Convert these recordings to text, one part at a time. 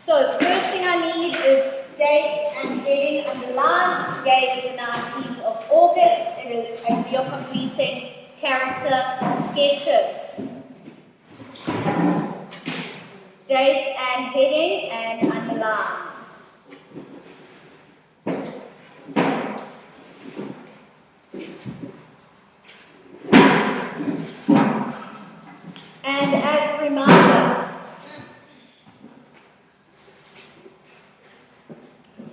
So the first thing I need is date and heading underlined. Today is the 19th of August and we are completing character sketches. Date and heading and underline. And as a reminder,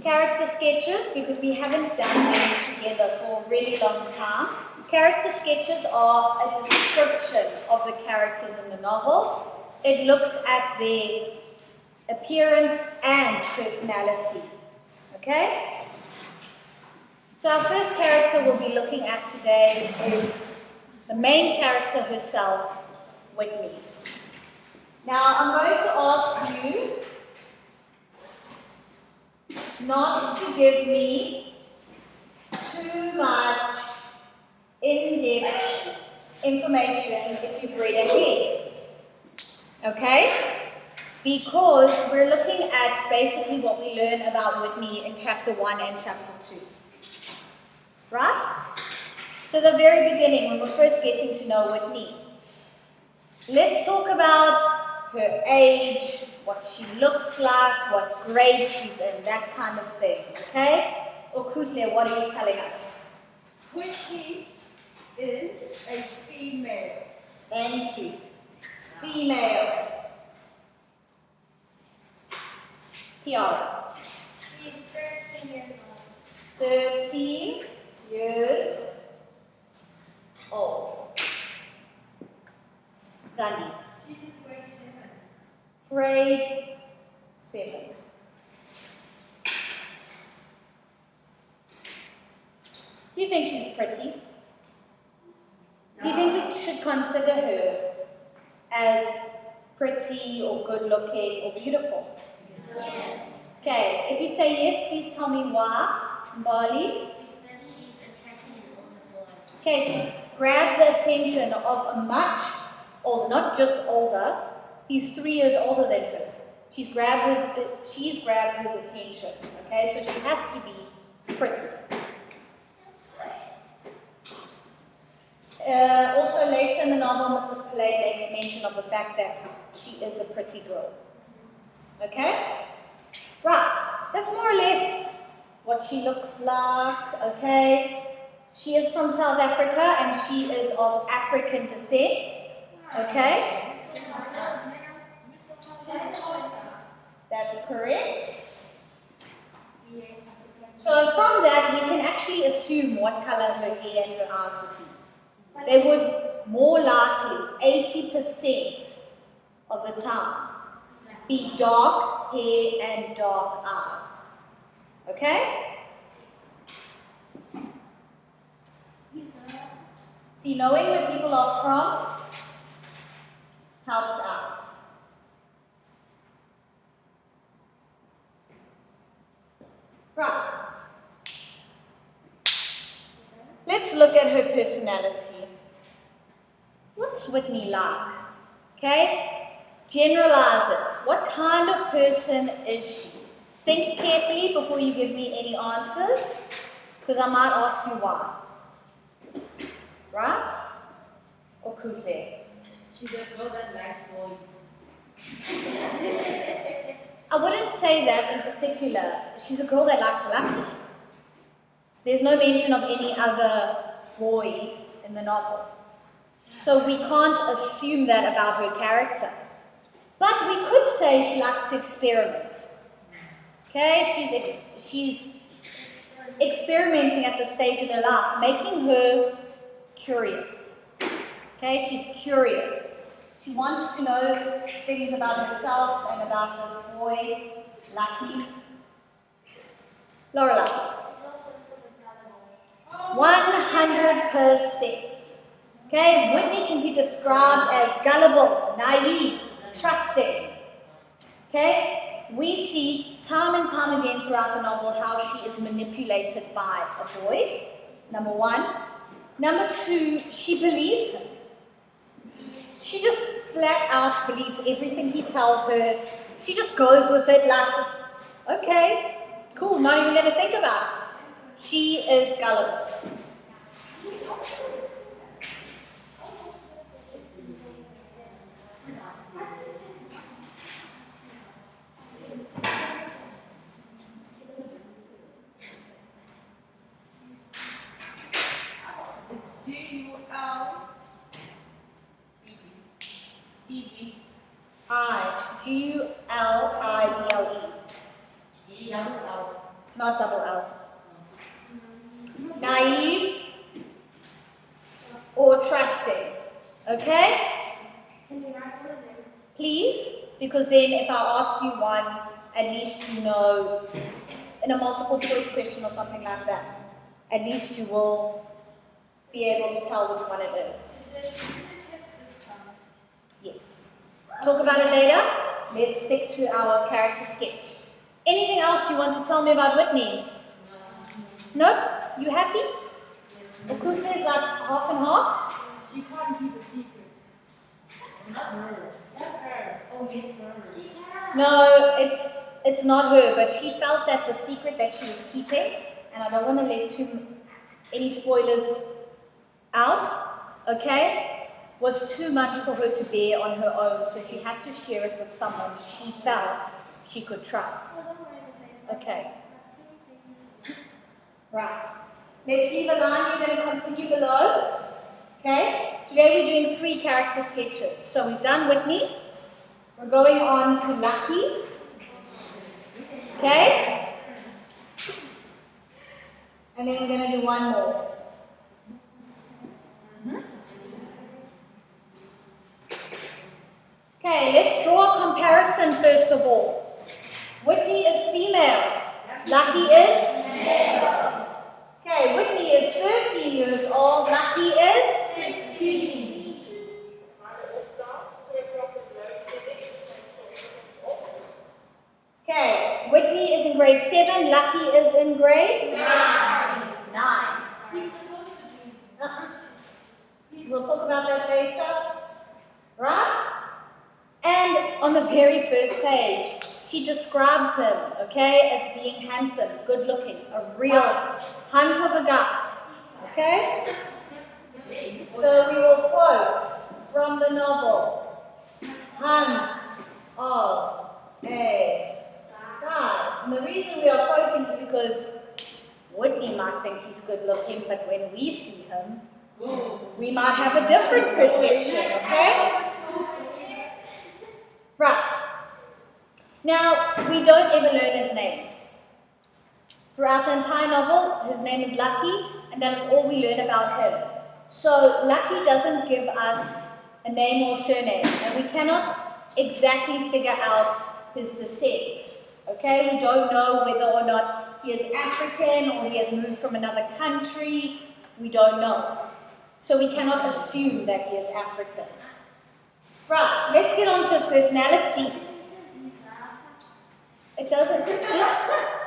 character sketches, because we haven't done them together for a really long time, character sketches are a description of the characters in the novel. It looks at their appearance and personality. Okay? So our first character we'll be looking at today is the main character herself, Whitney. Now I'm going to ask you not to give me too much in-depth information if you've read ahead. Okay? Because we're looking at basically what we learn about Whitney in chapter 1 and chapter 2. Right? So the very beginning, when we're first getting to know Whitney, let's talk about her age, what she looks like, what grade she's in, that kind of thing. Okay? Okutle, what are you telling us? Whitney is a female. Thank you. Female. Kiara. She's 13 years old. 13 years old. Zandi. She's in grade 7. Grade 7. Do you think she's pretty? Do you think we should consider her as pretty or good looking or beautiful? Yes. Okay, if you say yes, please tell me why, Mbali. Because she's attracting an older boy. Okay, she's grabbed the attention of a much, or not just older, he's 3 years older than her. She's grabbed his attention. Okay, so she has to be pretty. Also later in the novel, Mrs. Pillay makes mention of the fact that she is a pretty girl. Okay? Right, that's more or less what she looks like, okay? She is from South Africa and she is of African descent, okay? That's correct. So from that, we can actually assume what color her hair and her eyes would be. They would more likely, 80% of the time, be dark hair and dark eyes. Okay? See, knowing where people are from helps out. Right. Let's look at her personality. What's Whitney like? Okay? Generalize it. What kind of person is she? Think carefully before you give me any answers, because I might ask you why. Right? Or Kufle? She's a girl that likes boys. I wouldn't say that in particular. She's a girl that likes lucky. There's no mention of any other boys in the novel. So we can't assume that about her character. But we could say she likes to experiment. Okay, she's experimenting at this stage in her life, making her curious. Okay, she's curious. She wants to know things about herself and about this boy, Lucky. Lorelai. She's also a good 100%. Okay, Whitney can be described as gullible, naive, trusting. Okay, we see time and time again throughout the novel how she is manipulated by a boy, number one. Number two, she believes him. She just flat out believes everything he tells her. She just goes with it like, okay, cool, not even going to think about it. She is gullible. It's G-U-L. E-B. Gullible. G-double-L. Not double L. Naive or trusting. Okay? Please, because then if I ask you one, at least you know, in a multiple choice question or something like that, at least you will be able to tell which one it is. Yes. Talk about it later. Let's stick to our character sketch. Anything else you want to tell me about Whitney? No? You happy? Okuthle is like half and half? She can't keep a secret. Not her. Not her. Oh, it's her. No, it's not her, but she felt that the secret that she was keeping, and I don't want to let any spoilers out, okay, was too much for her to bear on her own, so she had to share it with someone she felt she could trust. Okay. Right. Let's leave a line. You're going to continue below. Okay? Today we're doing 3 character sketches. So we've done Whitney. We're going on to Lucky. Okay? And then we're going to do one more. Okay, let's draw a comparison first of all. Whitney is female. Lucky is male. Okay, Whitney is 13 years old. Lucky is 16. Okay, Whitney is in grade 7. Lucky is in grade 9. He's supposed to be. We'll talk about that later. Right? And on the very first page, she describes him, okay, as being handsome, good looking, a real hunk of a guy. Okay? So we will quote from the novel, hunk of a guy. And the reason we are quoting is because Whitney might think he's good looking, but when we see him, we might have a different perception, okay? Right. Now, we don't ever learn his name. Throughout the entire novel, his name is Lucky, and that is all we learn about him. So, Lucky doesn't give us a name or surname, and we cannot exactly figure out his descent. Okay? We don't know whether or not he is African or he has moved from another country. We don't know. So, we cannot assume that he is African. Right, let's get on to his personality. It doesn't,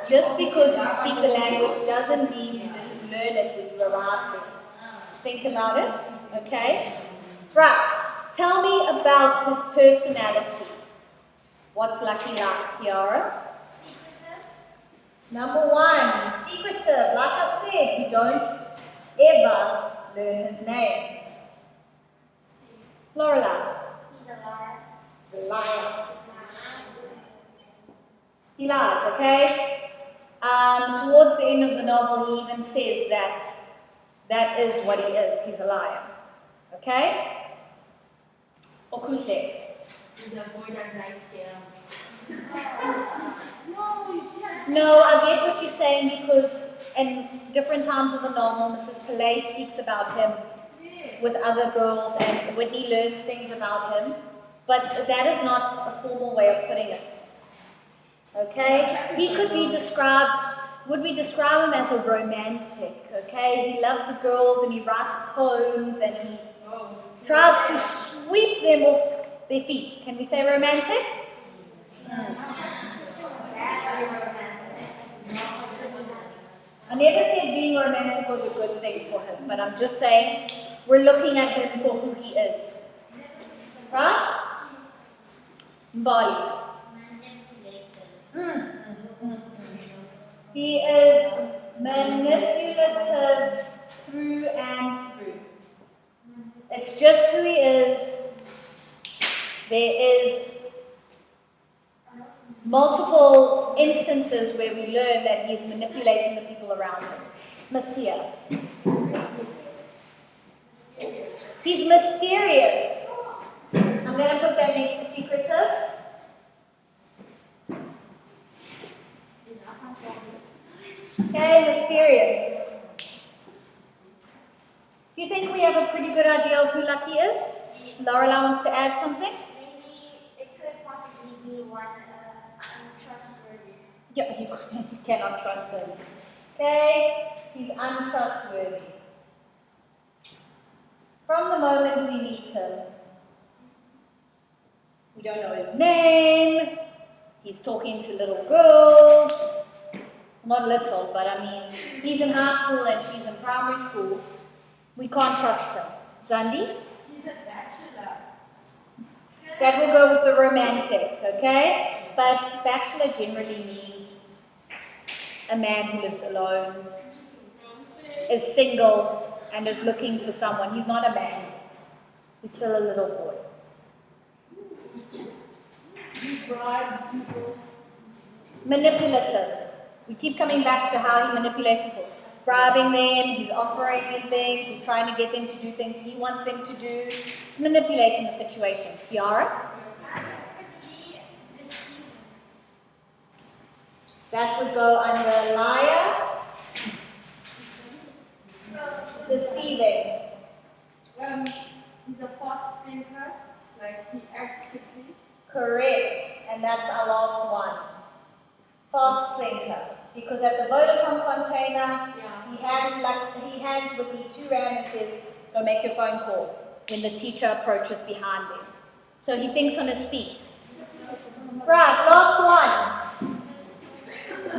just because you speak the language doesn't mean you didn't learn it when you arrived there. Think about it, okay? Right, tell me about his personality. What's Lucky like, Kiara? Number 1, secretive. Like I said, you don't ever learn his name. Lorelai. He's a liar. The liar. He lies, okay? Towards the end of the novel, he even says that is what he is. He's a liar. Okay? Okuthle. He's a boy that likes scams. No, I get what you're saying because in different times of the novel, Mrs. Pillay speaks about him with other girls and Whitney learns things about him. But that is not a formal way of putting it. Okay? He could be described, would we describe him as a romantic? Okay? He loves the girls and he writes poems and he tries to sweep them off their feet. Can we say romantic? I never said being romantic was a good thing for him, but I'm just saying we're looking at him for who he is. Right? Mbali. He is manipulative through and through. It's just who he is. There is multiple instances where we learn that he is manipulating the people around him. Messiah. He's mysterious. I'm going to put that next to secretive. Okay, mysterious. Do you think we have a pretty good idea of who Lucky is? Lorela wants to add something? Maybe it could possibly be one untrustworthy. Yeah, you cannot trust him. Okay, he's untrustworthy. From the moment we meet him, we don't know his name, he's talking to little girls, not little, but I mean, he's in high school and she's in primary school. We can't trust him. Zandi? He's a bachelor. That will go with the romantic, okay? But bachelor generally means a man who lives alone, is single, and is looking for someone. He's not a man yet. He's still a little boy. He bribes people. Manipulative. We keep coming back to how he manipulates people. Bribing them, he's offering them things, he's trying to get them to do things he wants them to do. He's manipulating the situation. Yara? That would go under liar. Deceiving. He's a fast thinker. Like he acts quickly. Correct. And that's our last one. Fast thinker. Because at the Vodacom container, he hands Whitney 2 rand and says, go make your phone call when the teacher approaches behind him. So he thinks on his feet. Right, last one.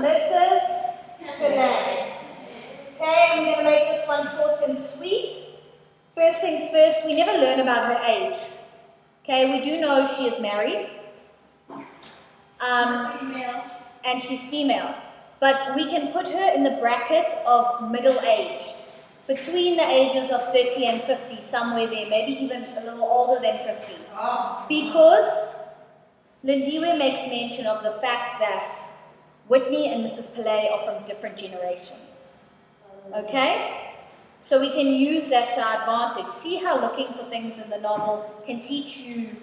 Mrs. Pillay. Okay, I'm going to make this one short and sweet. First things first, we never learn about her age. Okay, we do know she is married. Female. And she's female. But we can put her in the bracket of middle-aged. Between the ages of 30 and 50, somewhere there, maybe even a little older than 50. Because Lindiwe makes mention of the fact that Whitney and Mrs. Pillay are from different generations. Okay? So we can use that to our advantage. See how looking for things in the novel can teach you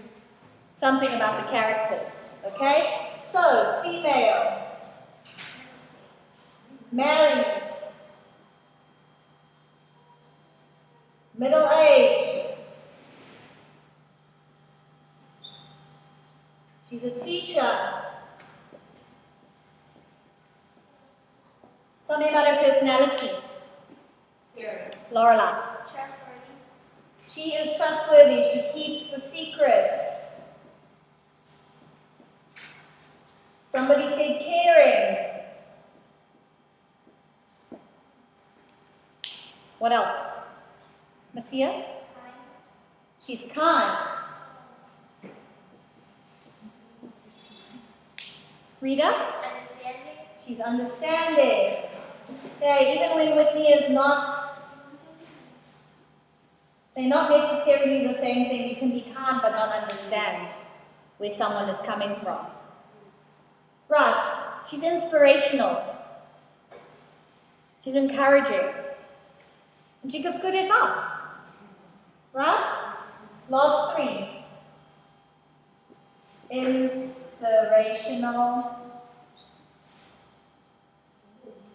something about the characters. Okay? So, female. Married. Middle-aged. She's a teacher. Tell me about her personality. Lorelai. Trustworthy. She is trustworthy. She keeps the secrets. Somebody said caring. What else? Messiah? She's kind. Rita? Understanding. She's understanding. Okay, even when Whitney is not, they're not necessarily the same thing. You can be kind but not understand where someone is coming from. Right, she's inspirational. She's encouraging. And she gives good advice. Right? Last 3. Inspirational.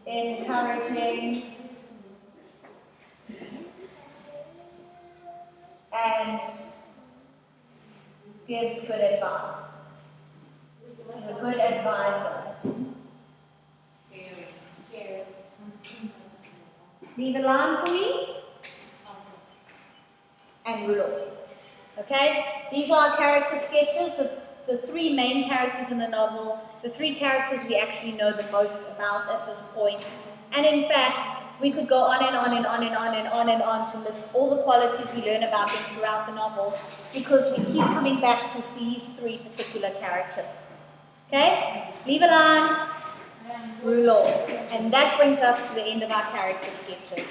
Encouraging. And gives good advice. She's a good advisor. Leave a line for me. And Rudolph. Okay? These are our character sketches, the 3 main characters in the novel, the 3 characters we actually know the most about at this point. And in fact, we could go on and on and on and on and on and on to list all the qualities we learn about them throughout the novel, because we keep coming back to these 3 particular characters. Okay? Leave a line. rule off. And that brings us to the end of our character sketches.